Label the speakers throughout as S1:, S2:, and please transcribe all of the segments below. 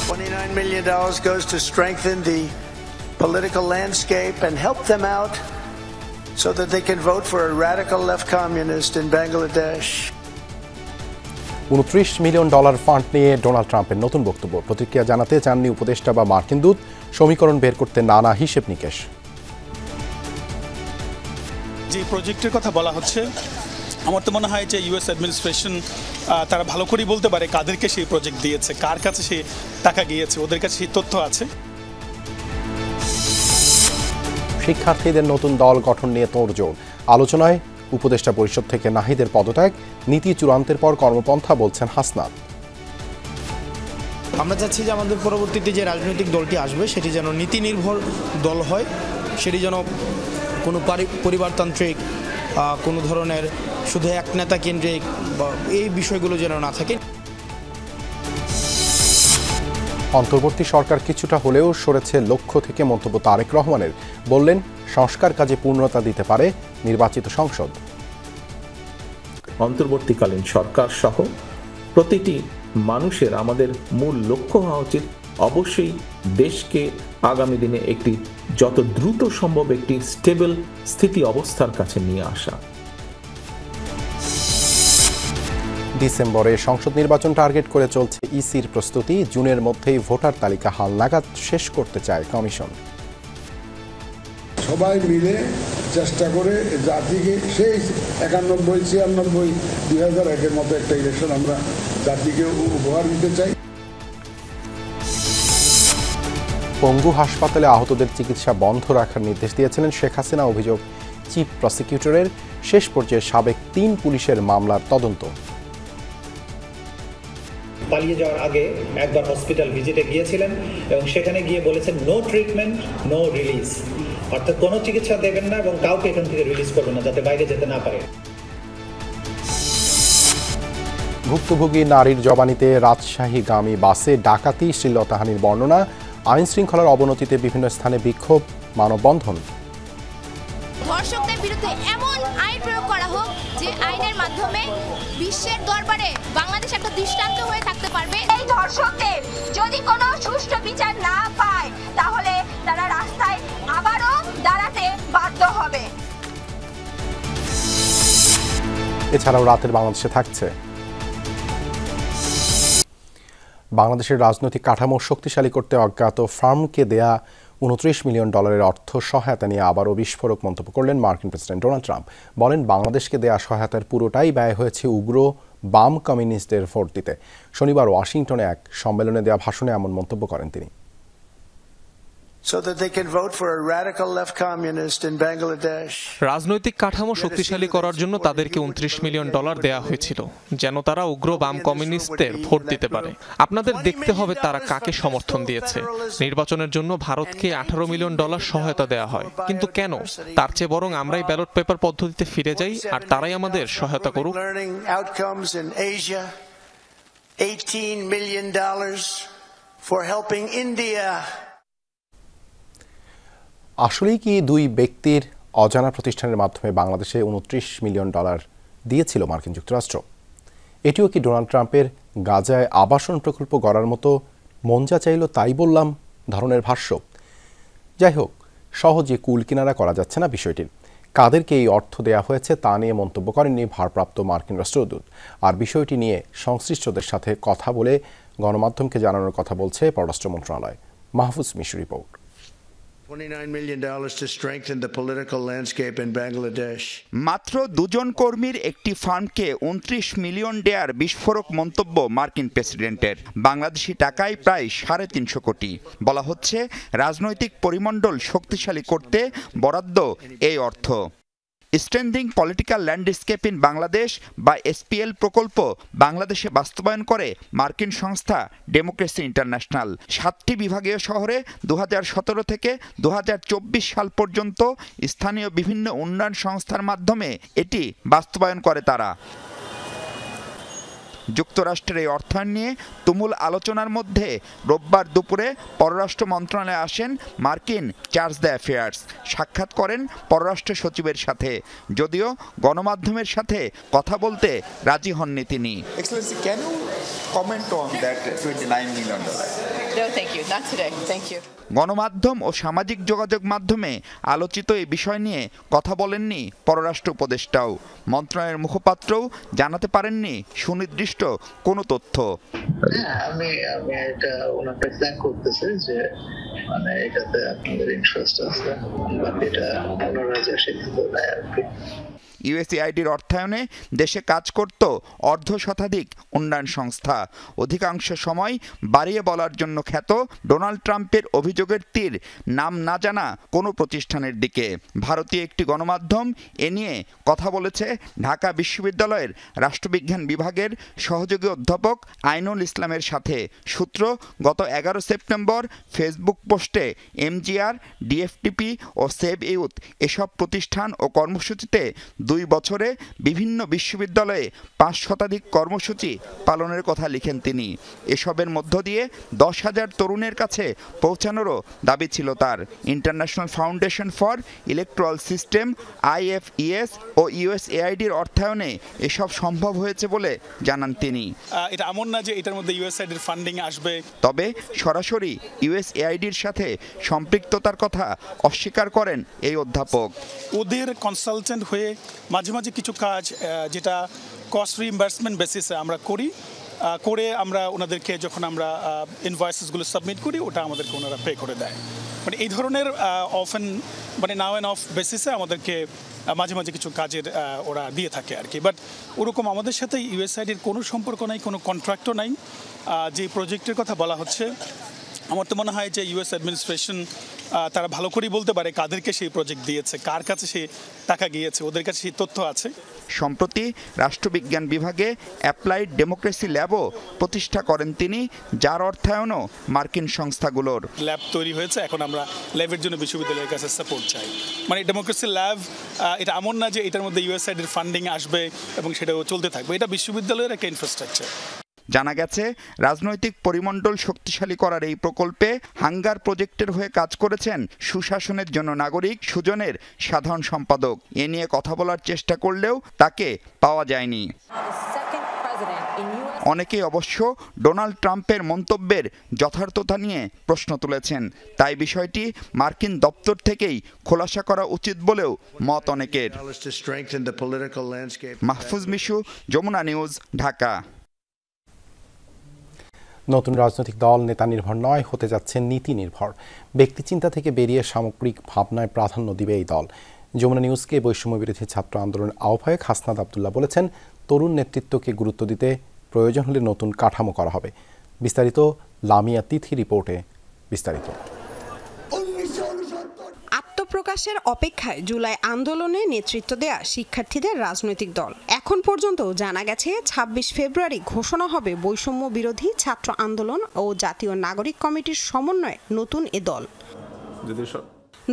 S1: $29 million goes to strengthen the political landscape and help them out so that they can vote for a radical left communist in Bangladesh.
S2: $29 million fund নিয়ে Donald ট্রাম্পের নতুন বক্তব্য। প্রতিক্রিয়া জানাতে চাননি উপদেষ্টা বা মার্কিন দূত, সমীকরণ বের করতে নানা হিসেব নিকেশ।
S3: যে প্রজেক্টের কথা বলা হচ্ছে, আমার তো মনে হয় যে ইউএস অ্যাডমিনিস্ট্রেশন তারা ভালো করেই বলতে পারে কাদেরকে সেই প্রজেক্ট দিয়েছে, কার কাছে সেই টাকা গিয়েছে, ওদের কাছে সেই তথ্য আছে।
S2: শিক্ষার্থীদের নতুন দল গঠন নিয়ে তোড়জোড়। আলোচনায় উপদেষ্টা পরিষদ থেকে নাহিদের পদত্যাগ, নীতি চূড়ান্তের পর কর্মপন্থা বলছেন হাসনাত।
S4: আমরা চাচ্ছি যে আমাদের পরবর্তীতে যে রাজনৈতিক দলটি আসবে সেটি যেন নীতি নির্ভর দল হয়, সেটি যেন কোনো পরিবারতান্ত্রিক কোনো ধরনের শুধু এক নেতা কেন্দ্রিক বা এই বিষয়গুলো যেন না থাকে।
S2: অন্তর্বর্তী সরকার কিছুটা হলেও সরেছে লক্ষ্য থেকে মন্তব্য তারেক রহমানের। বললেন, সংস্কার কাজে পূর্ণতা দিতে পারে নির্বাচিত সংসদ।
S5: অন্তর্বর্তীকালীন সরকার সহ প্রতিটি মানুষের আমাদের মূল লক্ষ্য হওয়া উচিত অবশ্যই দেশকে আগামী দিনে একটি যত দ্রুত সম্ভব একটি স্টেবল স্থিতি অবস্থার কাছে নিয়ে আসা।
S2: ডিসেম্বরে সংসদ নির্বাচন টার্গেট করে চলছে ইসির প্রস্তুতি। জুনের মধ্যেই ভোটার তালিকা হালনাগাদ শেষ করতে চায় কমিশন।
S6: সবাই মিলে চেষ্টা করে জাতিকে সেই 91, 96, 2001-এর মতো একটা ইলেকশন আমরা জাতিকে উপহার দিতে চাই।
S2: পঙ্গু হাসপাতালে আহতদের চিকিৎসা বন্ধ রাখার নির্দেশ দিয়েছিলেন শেখ হাসিনা। অভিযোগ চিফ প্রসিকিউটরের। শেষ পর্যায়ে সাবেক 3 পুলিশের মামলার তদন্ত।
S7: পালিয়ে যাওয়ার আগে একবার হসপিটাল ভিজিটে গিয়েছিলেন এবং সেখানে গিয়ে বলেছেন নো ট্রিটমেন্ট নো রিলিজ, অর্থাৎ কোনো চিকিৎসা দেবেন না এবং কাউকে এখান থেকে রিলিজ করবেন না যাতে বাইরে যেতে না পারে।
S2: ভুক্তভোগী নারীর জবানিতে রাজশাহীগামী বাসে ডাকাতি, শ্লীলতাহানির বর্ণনা। আইন শৃঙ্খলার অবনতিতে বিভিন্ন স্থানে বিক্ষোভ, মানববন্ধন।
S8: ধর্ষকদের বিরুদ্ধে এমন আইন প্রয়োগ করা হোক যে আইনের মাধ্যমে বিশ্বের দরবারে বাংলাদেশ একটা দৃষ্টান্ত হয়ে থাকতে পারবে।
S9: এই ধর্ষকদের যদি কোনো সুষ্ঠু বিচার না পায় তাহলে তারা রাস্তায় আবারও দাঁড়াতে বাধ্য হবে।
S2: এছাড়াও রাতের বাংলাদেশে থাকছে বাংলাদেশের রাজনৈতিক কাঠামো শক্তিশালী করতে অজ্ঞাত ফার্মকে দেয়া $29 মিলিয়ন অর্থ সহায়তা নিয়ে আবারও বিস্ফোরক মন্তব্য করলেন মার্কিন প্রেসিডেন্ট ডোনাল্ড ট্রাম্প। বলেন, বাংলাদেশকে দেয়া সহায়তার পুরোটাই ব্যয় হয়েছে উগ্র বাম কমিউনিস্টদের ভোট দিতে। শনিবার ওয়াশিংটনে এক সম্মেলনে দেওয়া ভাষণে এমন মন্তব্য করেন তিনি।
S10: রাজনৈতিক কাঠামো শক্তিশালী করার জন্য তাদেরকে $29 মিলিয়ন দেয়া হয়েছিল, যেন তারা উগ্র বাম কমিউনিস্টদের ভোট দিতে পারে। আপনাদের দেখতে হবে তারা কাকে সমর্থন দিয়েছে। নির্বাচনের জন্য ভারতকে $18 মিলিয়ন সহায়তা দেয়া হয়, কিন্তু কেন? তার চেয়ে বরং আমরাই ব্যালট পেপার পদ্ধতিতে ফিরে যাই আর তারাই আমাদের সহায়তা করুক।
S1: $18 million for helping India.
S2: আসলেই কি দুই ব্যক্তির অজানা প্রতিষ্ঠানের মাধ্যমে বাংলাদেশে $29 মিলিয়ন দিয়েছিল মার্কিন যুক্তরাষ্ট্র? এটিও কি ডোনাল্ড ট্রাম্পের গাজায় আবাসন প্রকল্প গড়ার মতো মন যা চাইল তাই বললাম ধরনের ভাষ্য? যাই হোক, সহজে কুল কিনারা করা যাচ্ছে না বিষয়টির। কাদেরকে এই অর্থ দেয়া হয়েছে তা নিয়ে মন্তব্য করেননি ভারপ্রাপ্ত মার্কিন রাষ্ট্রদূত। আর বিষয়টি নিয়ে সংশ্লিষ্টদের সাথে কথা বলে গণমাধ্যমকে জানানোর কথা বলছে পররাষ্ট্র মন্ত্রণালয়। Mahfuz Mishu report.
S1: $29 million to strengthen the political landscape in Bangladesh.
S11: মাত্র 2 জন কর্মীর একটি ফার্মকে $29 মিলিয়ন দেয়ার বিস্ফোরক মন্তব্য মার্কিন প্রেসিডেন্টের। বাংলাদেশি টাকায় প্রায় 350 কোটি। বলা হচ্ছে রাজনৈতিক পরিমণ্ডল শক্তিশালী করতে বরাদ্দ এই অর্থ। Strengthening political landscape in Bangladesh বা এসপিএল প্রকল্প বাংলাদেশে বাস্তবায়ন করে মার্কিন সংস্থা ডেমোক্রেসি ইন্টারন্যাশনাল। 7টি বিভাগীয় শহরে 2017 থেকে 2024 সাল পর্যন্ত স্থানীয় বিভিন্ন উন্নয়ন সংস্থার মাধ্যমে এটি বাস্তবায়ন করে তারা। যুক্তরাষ্ট্রের এই অর্থায়ন নিয়ে তুমুল আলোচনার মধ্যে রোববার দুপুরে পররাষ্ট্র মন্ত্রণালয়ে আসেন মার্কিন চার্জ দ্য অ্যাফেয়ার্স। সাক্ষাৎ করেন পররাষ্ট্র সচিবের সাথে, যদিও গণমাধ্যমের সাথে কথা বলতে রাজি হননি তিনি।
S12: Excellency, can you comment on that $29 million? No, thank you. Not today. Thank you.
S11: গণমাধ্যম ও সামাজিক যোগাযোগ মাধ্যমে আলোচিত এই বিষয় নিয়ে কথা বলেননি পররাষ্ট্র উপদেষ্টাও। মন্ত্রণালয়ের মুখপাত্রও জানাতে পারেননি সুনির্দিষ্ট কোনো তথ্য।
S13: আমি এটা ওনাকে থ্যাঙ্ক করতেছি যে মানে এটাতে আপনাদের ইন্টারেস্ট আছে, বাকিটা ওনারা যে সিদ্ধান্ত নেয় আর কি।
S11: ইউএসএআইডির অর্থায়নে দেশে কাজ করত অর্ধশতাধিক উন্নয়ন সংস্থা। অধিকাংশ সময় বাড়িয়ে বলার জন্য খ্যাত ডোনাল্ড ট্রাম্পের অভিযোগের তীর নাম না জানা কোনো প্রতিষ্ঠানের দিকে। ভারতীয় একটি গণমাধ্যম এ নিয়ে কথা বলেছে ঢাকা বিশ্ববিদ্যালয়ের রাষ্ট্রবিজ্ঞান বিভাগের সহযোগী অধ্যাপক আইনুল ইসলামের সাথে। সূত্র, গত 11 সেপ্টেম্বর ফেসবুক পোস্টে এমজিআর, ডিএফটিপি ও সেভ ইউথ এসব প্রতিষ্ঠান ও কর্মসূচিতে 2 বছরে বিভিন্ন বিশ্ববিদ্যালয়ে 5 শতাধিক কর্মসূচি পালনের কথা লিখেন তিনি। এসবের মধ্য দিয়ে 10,000 তরুণের কাছে পৌঁছানোরও দাবি ছিল তার। International foundation for electoral system IFES ও ইউএসএআইডির অর্থায়নে এসব সম্ভব হয়েছে বলে জানান তিনি।
S3: এটা এমন না যে এটার মধ্যে ইউএসএআইডির ফান্ডিং আসবে।
S11: তবে সরাসরি ইউএসএআইডির সাথে সম্পৃক্ততার কথা অস্বীকার করেন এই অধ্যাপক।
S3: ওদের কনসালটেন্ট হয়ে মাঝে মাঝে কিছু কাজ যেটা কস্ট রিইম্বার্সমেন্ট বেসিসে আমরা করে আমরা ওনাদেরকে যখন আমরা ইনভয়েসেসগুলো সাবমিট করি ওটা আমাদেরকে ওনারা পে করে দেয়। মানে এই ধরনের অফেন মানে নাও অ্যান্ড অফ বেসিসে আমাদেরকে মাঝে মাঝে কিছু কাজের ওরা দিয়ে থাকে আর কি। বাট ওরকম আমাদের সাথে ইউএসআইডির কোনো সম্পর্ক নাই, কোনো কন্ট্রাক্টও নাই। যে প্রজেক্টের কথা বলা হচ্ছে আমার তো মনে হয় যে ইউএস অ্যাডমিনিস্ট্রেশন তারা ভালো করেই বলতে পারে কাদেরকে সেই প্রজেক্ট দিয়েছে, কার কাছে সেই টাকা গিয়েছে, ওদের কাছে সেই তথ্য আছে।
S11: সম্প্রতি রাষ্ট্রবিজ্ঞান বিভাগে অ্যাপ্লাইড ডেমোক্রেসি ল্যাবও প্রতিষ্ঠা করেন তিনি, যার অর্থায়নও মার্কিন সংস্থাগুলোর।
S3: ল্যাব তৈরি হয়েছে, এখন আমরা ল্যাবের জন্য বিশ্ববিদ্যালয়ের কাছে সাপোর্ট চাই। মানে ডেমোক্রেসি ল্যাব এটা এমন না যে এটার মধ্যে ইউএসআইডির ফান্ডিং আসবে এবং সেটাও চলতে থাকবে, এটা বিশ্ববিদ্যালয়ের একটা ইনফ্রাস্ট্রাকচার।
S11: জানা গেছে রাজনৈতিক পরিমণ্ডল শক্তিশালী করার এই প্রকল্পে হাঙ্গার প্রজেক্টের হয়ে কাজ করেছেন সুশাসনের জন্য নাগরিক সুজনের সাধারণ সম্পাদক। এ নিয়ে কথা বলার চেষ্টা করলেও তাকে পাওয়া যায়নি। অনেকেই অবশ্য ডোনাল্ড ট্রাম্পের মন্তব্যের যথার্থতা নিয়ে প্রশ্ন তুলেছেন, তাই বিষয়টি মার্কিন দপ্তর থেকেই খোলাসা করা উচিত বলেও মত অনেকের। মাহফুজ মিশু, যমুনা নিউজ, ঢাকা।
S2: নতুন রাজনৈতিক দল নেতা নির্ভর নয়, হতে যাচ্ছে নীতি নির্ভর। ব্যক্তি চিন্তা থেকে বেরিয়ে সামগ্রিক ভাবনায় প্রাধান্য দিবে এই দল। যমুনা নিউজকে বৈষম্য বিরোধী ছাত্র আন্দোলনের আহ্বায়ক হাসনাত আব্দুল্লাহ বলেছেন, তরুণ নেতৃত্বকে গুরুত্ব দিতে প্রয়োজন হলে নতুন কাঠামো করা হবে। বিস্তারিত লামিয়া তিথি রিপোর্টে বিস্তারিত।
S14: আত্মপ্রকাশের অপেক্ষায় জুলাই আন্দোলনে নেতৃত্ব দেয়া শিক্ষার্থীদের রাজনৈতিক দল। এখন পর্যন্ত জানা গেছে 26 ফেব্রুয়ারি ঘোষণা হবে বৈষম্য বিরোধী ছাত্র আন্দোলন ও জাতীয় নাগরিক কমিটির সমন্বয়ে নতুন এ দল।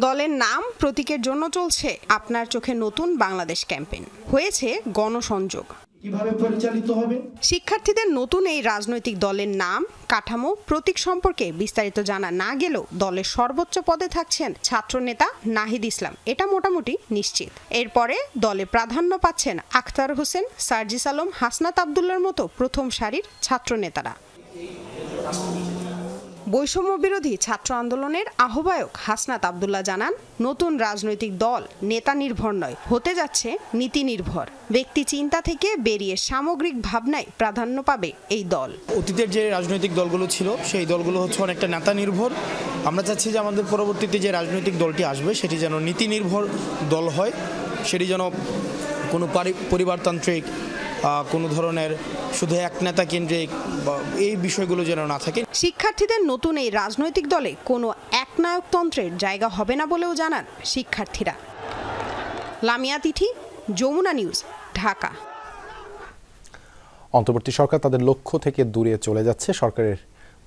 S14: দলের নাম প্রতীকের জন্য চলছে আপনার চোখে নতুন বাংলাদেশ ক্যাম্পেইন, হয়েছে গণসংযোগ।
S4: কিভাবে পরিচালিত হবে?
S14: শিক্ষার্থীদের নতুন এই রাজনৈতিক দলের নাম, কাঠামো, প্রতীক সম্পর্কে বিস্তারিত জানা না গেলেও দলের সর্বোচ্চ পদে থাকছেন ছাত্রনেতা নাহিদ ইসলাম, এটা মোটামুটি নিশ্চিত। এরপরে দলে প্রাধান্য পাচ্ছেন আখতার হোসেন, সার্জিস আলম, হাসনাত আব্দুল্লাহর মতো প্রথম সারির ছাত্রনেতারা। বৈষম্য বিরোধী ছাত্র আন্দোলনের আহ্বায়ক হাসনাত আব্দুল্লাহ জানান, নতুন রাজনৈতিক দল নেতা নির্ভর নয়, হতে যাচ্ছে নীতি নির্ভর। ব্যক্তি চিন্তা থেকে বেরিয়ে সামগ্রিক ভাবনায় প্রাধান্য পাবে এই দল।
S4: অতীতের যে রাজনৈতিক দলগুলো ছিল সেই দলগুলো হচ্ছে অনেকটা নেতা নির্ভর। আমরা চাচ্ছি যে আমাদের পরবর্তীতে যে রাজনৈতিক দলটি আসবে সেটি যেন নীতি নির্ভর দল হয়, সেটি যেন কোনো পরিবারতান্ত্রিক কোনো ধরনের শুধু এক নেতা কেন্দ্রিক এই বিষয়গুলো যেন না থাকে।
S14: শিক্ষার্থীদের নতুন এই রাজনৈতিক দলে কোনো একনায়কতন্ত্রের জায়গা হবে না বলেও জানান শিক্ষার্থীরা। লামিয়া তিথি, যমুনা নিউজ, ঢাকা।
S2: অন্তর্বর্তী সরকার তাদের লক্ষ্য থেকে দূরে চলে যাচ্ছে, সরকারের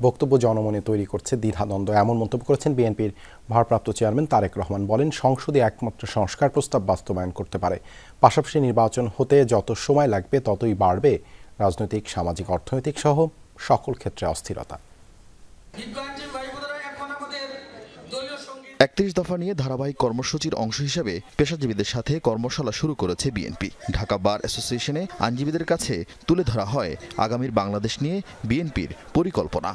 S2: বক্তব্য জনমনে তৈরি করছে দ্বিধাদ্বন্দ্ব, এমন মন্তব্য করেছেন বিএনপির ভারপ্রাপ্ত চেয়ারম্যান তারেক রহমান। বলেন, সংসদে একমাত্র সংস্কার প্রস্তাব বাস্তবায়ন করতে পারে, পাশাপাশি নির্বাচন হতে যত সময় লাগবে ততই বাড়বে রাজনৈতিক, সামাজিক, অর্থনৈতিক সহ সকল ক্ষেত্রে অস্থিরতা।
S15: 31 দফা নিয়ে ধারাবাহিক কর্মসূচির অংশ হিসেবে পেশাজীবীদের সাথে কর্মশালা শুরু করেছে বিএনপি। ঢাকা বার অ্যাসোসিয়েশনে আইনজীবীদের কাছে তুলে ধরা হয় আগামীর বাংলাদেশ নিয়ে বিএনপির পরিকল্পনা।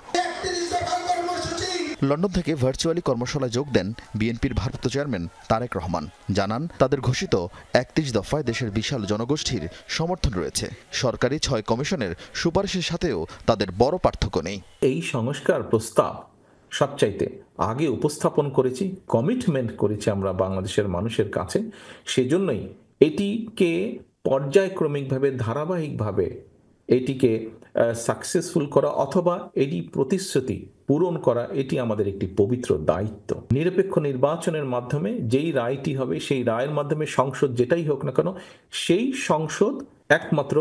S15: লন্ডন থেকে ভার্চুয়ালি কর্মশালায় যোগ দেন বিএনপির ভারপ্রাপ্ত চেয়ারম্যান তারেক রহমান। জানান তাদের ঘোষিত ৩১ দফায় দেশের বিশাল জনগোষ্ঠীর সমর্থন রয়েছে। সরকারি ৬ কমিশনের সুপারিশের সাথেও তাদের বড় পার্থক্য নেই।
S5: এই সংস্কার প্রস্তাব সবচাইতে আগে উপস্থাপন করেছি, কমিটমেন্ট করেছি আমরা বাংলাদেশের মানুষের কাছে। সেজন্যই এটিকে পর্যায়ক্রমিকভাবে ধারাবাহিকভাবে এটিকে সাকসেসফুল করা অথবা এটি প্রতিশ্রুতি পূরণ করা, এটি আমাদের একটি পবিত্র দায়িত্ব। নিরপেক্ষ নির্বাচনের মাধ্যমে যেই রায়টি হবে, সেই রায়ের মাধ্যমে সংসদ যেটাই হোক না কেন, সেই সংসদ একমাত্র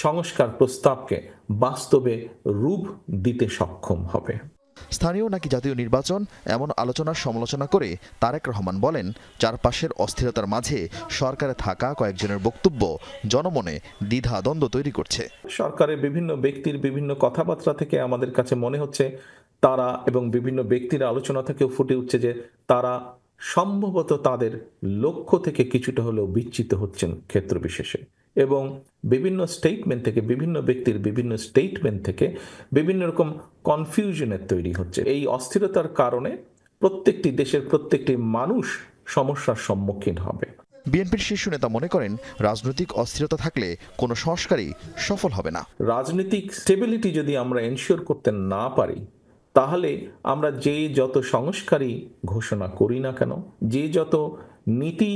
S5: সংস্কার প্রস্তাবকে বাস্তবে রূপ দিতে সক্ষম হবে।
S15: স্থানীয় নাকি জাতীয় নির্বাচন, এমন আলোচনার সমালোচনা করে তারেক রহমান বলেন, চারপাশের অস্থিরতার মাঝে সরকারে থাকা কয়েকজনের বক্তব্য জনমনে দ্বিধা দ্বন্দ্ব তৈরি করছে।
S5: সরকারের বিভিন্ন ব্যক্তির বিভিন্ন কথাবার্তা থেকে আমাদের কাছে মনে হচ্ছে তারা, এবং বিভিন্ন ব্যক্তির আলোচনা থেকেও ফুটে উঠছে যে তারা সম্ভবত তাদের লক্ষ্য থেকে কিছুটা হলেও বিচ্যুত হচ্ছেন ক্ষেত্র বিশেষে, এবং বিভিন্ন স্টেটমেন্ট থেকে, বিভিন্ন ব্যক্তির বিভিন্ন স্টেটমেন্ট থেকে বিভিন্ন রকম কনফিউশনের তৈরি হচ্ছে। এই অস্থিরতার কারণে প্রত্যেকটি দেশের প্রত্যেকটি মানুষ সমস্যার সম্মুখীন হবে।
S15: বিএনপির শীর্ষ নেতা মনে করেন, রাজনৈতিক অস্থিরতা থাকলে কোনো সংস্কারই সফল হবে না।
S5: রাজনৈতিক স্টেবিলিটি যদি আমরা এনশিওর করতে না পারি, তাহলে আমরা যে যত সংস্কারই ঘোষণা করি না কেন, যে যত নীতি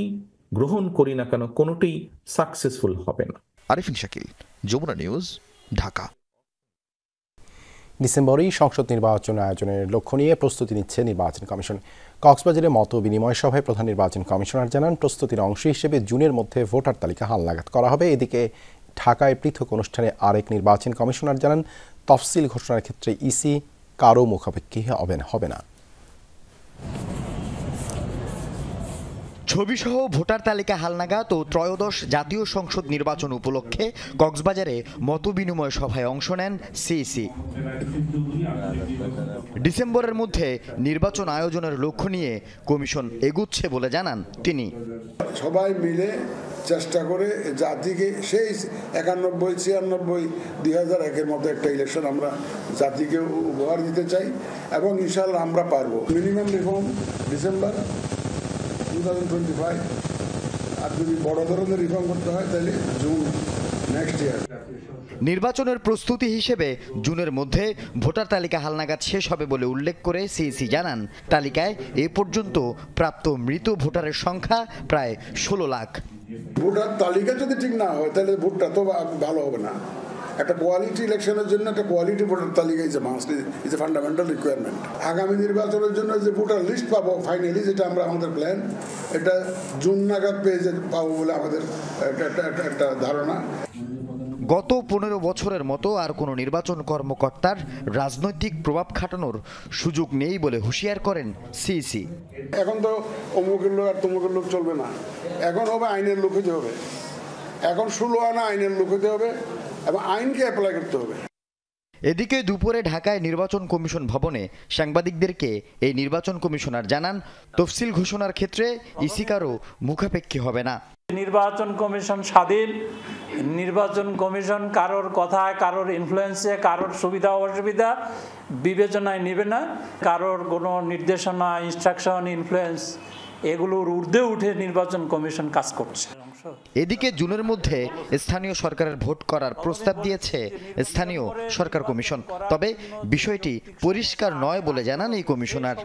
S5: গ্রহণ করি না কেন, কোনোটি সাকসেসফুল হবে না।
S15: আরিফিন শাকিল, যমুনা নিউজ, ঢাকা।
S2: ডিসেম্বরেই সংসদ নির্বাচন আয়োজনের লক্ষ্য নিয়ে প্রস্তুতি নিচ্ছে নির্বাচন কমিশন। কক্সবাজারে মত বিনিময় সভায় প্রধান নির্বাচন কমিশনার জানান, প্রস্তুতির অংশ হিসেবে জুনের মধ্যে ভোটার তালিকা হালনাগাদ করা হবে। এদিকে ঢাকায় পৃথক অনুষ্ঠানে আরেক নির্বাচন কমিশনার জানান, তফসিল ঘোষণার ক্ষেত্রে ইসি কারও মুখাপেক্ষী হবে না।
S16: ছবিসহ ভোটার তালিকা হালনাগাদ ও ত্রয়োদশ জাতীয় সংসদ নির্বাচন উপলক্ষে কক্সবাজারে মতবিনিময় সভায় অংশ নেন সিইসি। ডিসেম্বরের মধ্যে নির্বাচন আয়োজনের লক্ষ্য নিয়ে কমিশন এগুচ্ছে বলে জানান তিনি।
S6: সবাই মিলে চেষ্টা করে জাতিকে সেই 91, 96, 2001-এর মতো একটা ইলেকশন আমরা জাতিকে উপহার দিতে চাই, এবং ইনশাআল্লাহ আমরা পারবো। মিনিমাম রিফর্ম ডিসেম্বর 2025, আর যদি বড় ধরনের রিফর্ম করতে হয় তাহলে জুন নেক্সট ইয়ার।
S16: নির্বাচনের প্রস্তুতি হিসেবে জুনের মধ্যে ভোটার তালিকা হালনাগাদ শেষ হবে বলে উল্লেখ করে সিইসি জানান, তালিকায় এ পর্যন্ত প্রাপ্ত মৃত ভোটারের সংখ্যা প্রায় 16 লাখ।
S6: ভোটার তালিকা যদি ঠিক না হয় তাহলে ভোটটা তো ভালো হবে না। একটা কোয়ালিটি ইলেকশনের জন্য একটা কোয়ালিটি ভোটার তালিকা ইজ এ ফান্ডামেন্টাল রিকোয়ারমেন্ট। আগামী নির্বাচনের জন্য যে ভোটার লিস্ট পাবো ফাইনালি, যেটা আমরা আমাদের প্ল্যান, এটা জুন নাগাদ পেয়ে পাবো বলে আমাদের একটা ধারণা।
S16: গত 15 বছরের মতো আর কোনো নির্বাচন কর্মকর্তার রাজনৈতিক প্রভাব খাটানোর সুযোগ নেই বলে হুঁশিয়ার করেন সিইসি।
S6: এখন তো অমুকের লোক আর তমুকের লোক চলবে না, এখন হবে আইনের লোক হতে হবে। এখন 16 আনা আইনের লোক হতে হবে এবং আইনকে অ্যাপ্লাই করতে হবে।
S16: এদিকে দুপুরে ঢাকায় নির্বাচন কমিশন ভবনে সাংবাদিকদেরকে এই নির্বাচন কমিশনার জানান, তফসিল ঘোষণার ক্ষেত্রে ইসি কারও মুখাপেক্ষী হবে না।
S17: নির্বাচন কমিশন স্বাধীন। নির্বাচন কমিশন কারোর কথায়, কারোর ইনফ্লুয়েন্সে, কারোর সুবিধা অসুবিধা বিবেচনায় নেবে না। কারোর কোনো নির্দেশনা, ইনস্ট্রাকশন, ইনফ্লুয়েন্স এগুলোর ঊর্ধ্বে উঠে নির্বাচন কমিশন কাজ করছে।
S16: এদিকে জুনের মধ্যে স্থানীয় সরকারের ভোট করার প্রস্তাব দিয়েছে স্থানীয় সরকার কমিশন, তবে বিষয়টি পরিষ্কার নয় বলে জানান এই কমিশনার।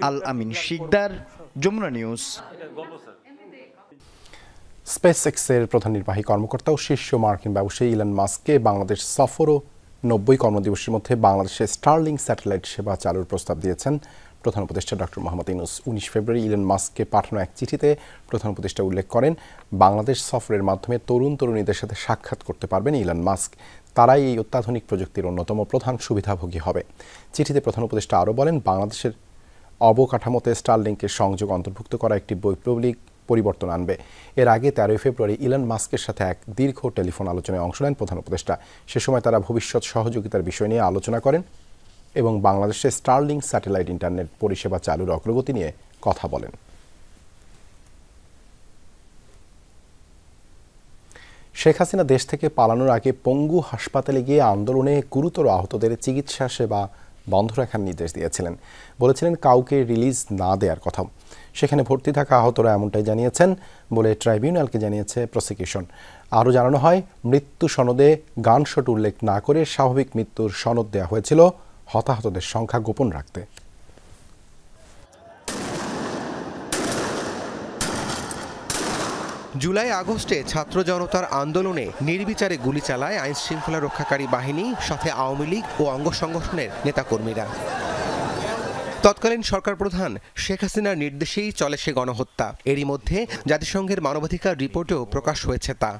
S16: আল আমিন শিকদার, যমুনা নিউজ।
S2: স্পেস এক্সের প্রধান নির্বাহী কর্মকর্তা ও শীর্ষ মার্কিন ব্যবসায়ী ইলন মাস্ককে বাংলাদেশ সফর ও 90 কর্মদিবসের মধ্যে বাংলাদেশে স্টারলিং স্যাটেলাইট সেবা চালুর প্রস্তাব দিয়েছেন প্রধান উপদেষ্টা ডক্টর মোহাম্মদ ইউনূস। 19 ফেব্রুয়ারি ইলন মাস্ককে পাঠানো এক চিঠিতে প্রধান উপদেষ্টা উল্লেখ করেন, বাংলাদেশ সফরের মাধ্যমে তরুণ তরুণীদের সাথে সাক্ষাৎ করতে পারবেন ইলন মাস্ক। তারাই এই অত্যাধুনিক প্রযুক্তির অন্যতম প্রধান সুবিধাভোগী হবে। চিঠিতে প্রধান উপদেষ্টা আরও বলেন, বাংলাদেশের অবকাঠামোতে স্টারলিংকের সংযোগ অন্তর্ভুক্ত করা একটি বৈপ্লবিক পরিবর্তন আনবে। এর আগে 13 ফেব্রুয়ারি ইলন মাস্কের সাথে এক দীর্ঘ টেলিফোন আলোচনায় অংশ নেন প্রধান উপদেষ্টা। সে সময় তারা ভবিষ্যৎ সহযোগিতার বিষয় নিয়ে আলোচনা করেন এবং বাংলাদেশে স্টারলিং স্যাটেলাইট ইন্টারনেট পরিষেবা চালুর অগ্রগতি নিয়ে কথা বলেন। শেখ হাসিনা দেশ থেকে পালানোর আগে পঙ্গু হাসপাতালে গিয়ে আন্দোলনে গুরুতর আহতদের চিকিৎসা সেবা বন্ধ রাখার নির্দেশ দিয়েছিলেন। বলেছিলেন কাউকে রিলিজ না দেওয়ার কথা। সেখানে ভর্তি থাকা আহতরা এমনটাই জানিয়েছেন বলে ট্রাইব্যুনালকে জানিয়েছে প্রসিকিউশন। আরও জানানো হয়, মৃত্যু সনদে গানশট উল্লেখ না করে স্বাভাবিক মৃত্যুর সনদ দেওয়া হয়েছিল হতাহতদের সংখ্যা গোপন রাখতে।
S18: জুলাই আগস্টে ছাত্র জনতার আন্দোলনে নির্বিচারে গুলি চালায় আইন শৃঙ্খলা রক্ষাকারী বাহিনী, সাথে আওয়ামী লীগ ও অঙ্গ সংগঠনের নেতাকর্মীরা। তৎকালীন সরকার প্রধান শেখ হাসিনার নির্দেশেই চলে সে গণহত্যা। এরই মধ্যে জাতিসংঘের মানবাধিকার রিপোর্টেও প্রকাশ হয়েছে তা।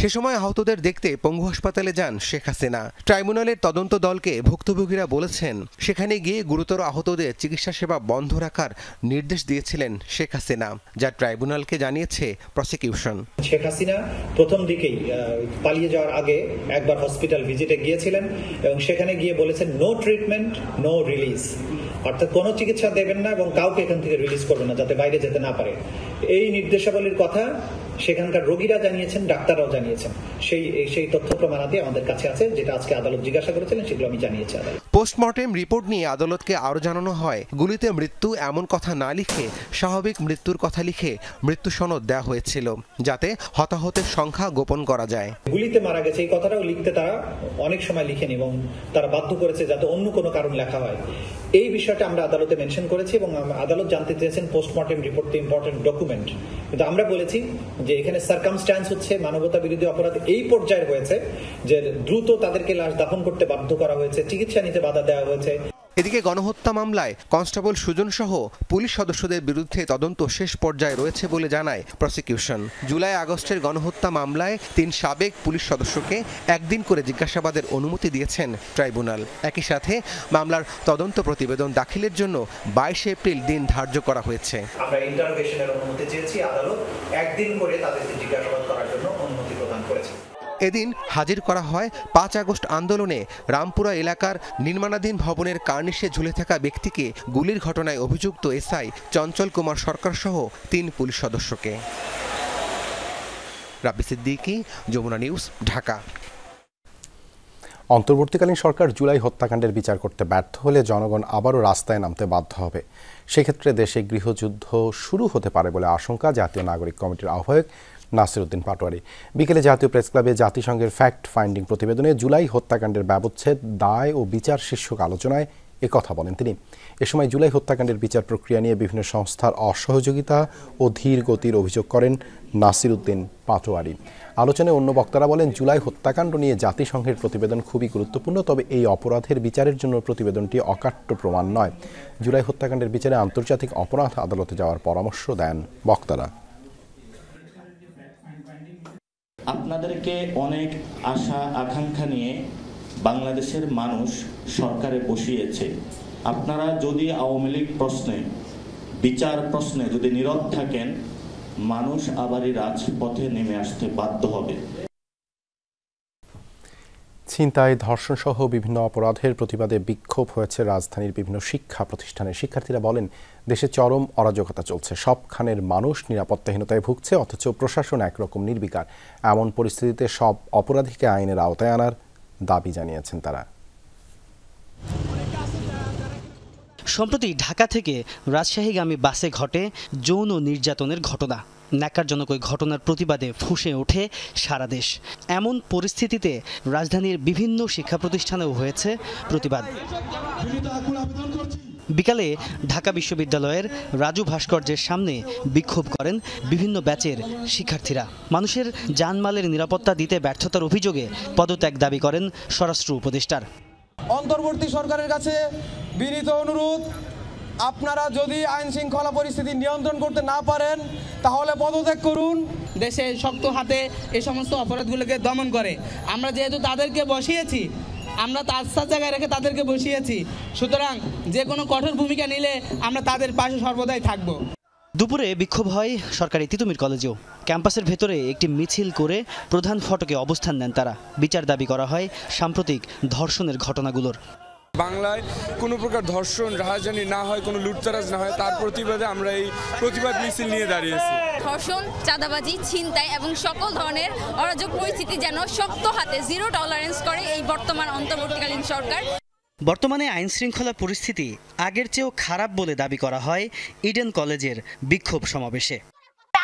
S18: সে সময় আহতদের দেখতে পঙ্গু হাসপাতালে যান শেখ হাসিনা। ট্রাইব্যুনালের তদন্ত দলকে ভুক্তভোগীরা বলেছেন, সেখানে গিয়ে গুরুতর আহতদের চিকিৎসা সেবা বন্ধ রাখার নির্দেশ দিয়েছিলেন শেখ হাসিনা, যা ট্রাইব্যুনালকে জানিয়েছে প্রসিকিউশন।
S7: শেখ হাসিনা প্রথম দিকেই পালিয়ে যাওয়ার আগে একবার হসপিটাল ভিজিটে গিয়েছিলেন এবং সেখানে গিয়ে বলেছেন নো ট্রিটমেন্ট, নো রিলিজ, অর্থাৎ কোনো চিকিৎসা দেবেন না এবং কাউকে এখান থেকে রিলিজ করবেন না, যাতে বাইরে যেতে না পারে। এই নির্দেশাবলীর কথা সেখানকার রোগীরা জানিয়েছেন, ডাক্তাররাও জানিয়েছেন। সেই তথ্য প্রমাণাদি আমাদের কাছে আছে, যেটা আজকে আদালত জিজ্ঞাসা করেছিলেন, সেগুলো আমি জানিয়েছি আদালত।
S18: পোস্টমর্টেম রিপোর্ট নিয়ে আদালতকে আরও জানানো হয়, গুলিতে মৃত্যু এমন কথা না লিখে স্বাভাবিক মৃত্যুর কথা লিখে মৃত্যু সনদ দেওয়া হয়েছিল, যাতে হতাহতের সংখ্যা গোপন করা যায়।
S7: গুলিতে মারা গেছে এই কথাটাও লিখতে তারা অনেক সময় লিখেন এবং তারা বাধ্য করেছে যাতে অন্য কোনো কারণ লেখা হয়। এই বিষয়টা আমরা আদালতে মেনশন করেছি এবং আদালত জানতে চেয়েছেন পোস্টমর্টেম রিপোর্ট তো ইম্পর্টেন্ট ডকুমেন্ট, কিন্তু আমরা বলেছি যে এখানে সার্কামস্ট্যান্স হচ্ছে মানবতা বিরোধী অপরাধ এই পর্যায়ে হয়েছে যে দ্রুত তাদেরকে লাশ দাফন করতে বাধ্য করা হয়েছে, চিকিৎসা নিতে বাধা দেওয়া হয়েছে।
S18: এদিকে গণহত্যা মামলায় কনস্টেবল সুজন সহ পুলিশ সদস্যদের বিরুদ্ধে তদন্ত শেষ পর্যায়ে রয়েছে বলে জানায় প্রসিকিউশন। জুলাই আগস্টের গণহত্যা মামলায় 3 সাবেক পুলিশ সদস্যকে একদিন করে জিজ্ঞাসাবাদের অনুমতি দিয়েছেন ট্রাইব্যুনাল। একই সাথে মামলার তদন্ত প্রতিবেদন দাখিলের জন্য 22 এপ্রিল দিন ধার্য করা হয়েছে।
S7: আমরা ইন্টারোগেশনের অনুমতি চেয়েছি, আদালত একদিন করে তাদেরকে জিজ্ঞাসাবাদ করার জন্য অনুমতি প্রদান করেছে।
S18: এদিন হাজির করা হয় 5 আগস্ট আন্দোলনে রামপুরা এলাকার নির্মাণাধীন ভবনের কার্নিশে ঝুলে থাকা ব্যক্তিকে গুলির ঘটনায় অভিযুক্ত এসআই চঞ্চল কুমার সরকার সহ 3 পুলিশ সদস্যকে। রাব্বি সিদ্দিকী, যমুনা নিউজ, ঢাকা।
S2: অন্তর্বর্তীকালীন সরকার জুলাই হত্যাকাণ্ডের বিচার করতে ব্যর্থ হলে জনগণ আবারও রাস্তায় নামতে বাধ্য হবে। সেক্ষেত্রে দেশে গৃহযুদ্ধ শুরু হতে পারে বলে আশঙ্কা জাতীয় নাগরিক কমিটির আহ্বায়ক নাসির উদ্দিন পাটোয়ারি। বিকেলে জাতীয় প্রেসক্লাবে জাতিসংঘের ফ্যাক্ট ফাইন্ডিং প্রতিবেদনে জুলাই হত্যাকাণ্ডের ব্যবচ্ছেদ, দায় ও বিচার শীর্ষক আলোচনায় একথা বলেন তিনি। এ সময় জুলাই হত্যাকাণ্ডের বিচার প্রক্রিয়া নিয়ে বিভিন্ন সংস্থার অসহযোগিতা ও ধীর গতির অভিযোগ করেন নাসির উদ্দিন পাটোয়ারি। আলোচনায় অন্য বক্তারা বলেন, জুলাই হত্যাকাণ্ড নিয়ে জাতিসংঘের প্রতিবেদন খুবই গুরুত্বপূর্ণ, তবে এই অপরাধের বিচারের জন্য প্রতিবেদনটি অকাট্য প্রমাণ নয়। জুলাই হত্যাকাণ্ডের বিচারে আন্তর্জাতিক অপরাধ আদালতে যাওয়ার পরামর্শ দেন বক্তারা।
S19: আপনাদেরকে অনেক আশা আকাঙ্ক্ষা নিয়ে বাংলাদেশের মানুষ সরকারে বসিয়েছে। আপনারা যদি আওয়ামী লীগ প্রশ্নে, বিচার প্রশ্নে যদি নীরব থাকেন, মানুষ আবারই রাজপথে নেমে আসতে বাধ্য হবে।
S2: ছিনতাই, ধর্ষণ সহ বিভিন্ন অপরাধের প্রতিবাদে বিক্ষোভ হয়েছে রাজধানীর বিভিন্ন শিক্ষা প্রতিষ্ঠানে। শিক্ষার্থীরা বলেন, দেশে চরম অরাজকতা চলছে, সবখানের মানুষ নিরাপত্তাহীনতায় ভুগছে, অথচ প্রশাসন একরকম নির্বিকার। এমন পরিস্থিতিতে সব অপরাধীকে আইনের আওতায় আনার দাবি জানিয়েছেন তারা।
S20: সম্প্রতি ঢাকা থেকে রাজশাহীগামী বাসে ঘটে যৌন নির্যাতনের ঘটনা। ন্যাক্কারজনক ওই ঘটনার প্রতিবাদে ফুঁসে ওঠে সারা দেশ। এমন পরিস্থিতিতে রাজধানীর বিভিন্ন শিক্ষা প্রতিষ্ঠানেও হয়েছে প্রতিবাদ। বিকালে ঢাকা বিশ্ববিদ্যালয়ের রাজু ভাস্কর্যের সামনে বিক্ষোভ করেন বিভিন্ন ব্যাচের শিক্ষার্থীরা। মানুষের জানমালের নিরাপত্তা দিতে ব্যর্থতার অভিযোগে পদত্যাগ দাবি করেন স্বরাষ্ট্র উপদেষ্টার।
S21: অন্তর্বর্তী সরকারের কাছে বিনীত অনুরোধ, আপনারা যদি আইন শৃঙ্খলা পরিস্থিতি নিয়ন্ত্রণ করতে না পারেন তাহলে পদত্যাগ করুন।
S22: দেশে শক্ত হাতে এই সমস্ত অপরাধগুলোকে দমন করে। আমরা যেহেতু তাদেরকে বসিয়েছি, আমরা তার জায়গায় রেখে তাদেরকে বসিয়েছি, সুতরাং যে কোনো কঠোর ভূমিকা নিলে আমরা তাদের পাশে সর্বদাই থাকব।
S20: দুপুরে বিক্ষোভ হয় সরকারি তিতুমির কলেজেও। ক্যাম্পাসের ভেতরে একটি মিছিল করে প্রধান ফটকে অবস্থান নেন তারা। বিচার দাবি করা হয় সাম্প্রতিক ধর্ষণের ঘটনাগুলোর।
S8: বাংলায় কোনো প্রকার ধর্ষণ রাহাজানি না হয়, কোনো লুটতরাজ না হয়, তার প্রতিবাদে আমরা এই প্রতিবাদ মিছিল নিয়ে দাঁড়িয়েছি।
S9: ধর্ষণ, চাঁদাবাজি, ছিনতাই এবং সকল ধরনের অরাজক পরিস্থিতি যেন শক্ত হাতে জিরো টলারেন্স করে এই বর্তমান অন্তর্বর্তীকালীন সরকার।
S20: বর্তমানে আইন শৃঙ্খলা পরিস্থিতি আগের চেয়েও খারাপ বলে দাবি করা হয় ইডেন কলেজের বিক্ষোভ সমাবেশে।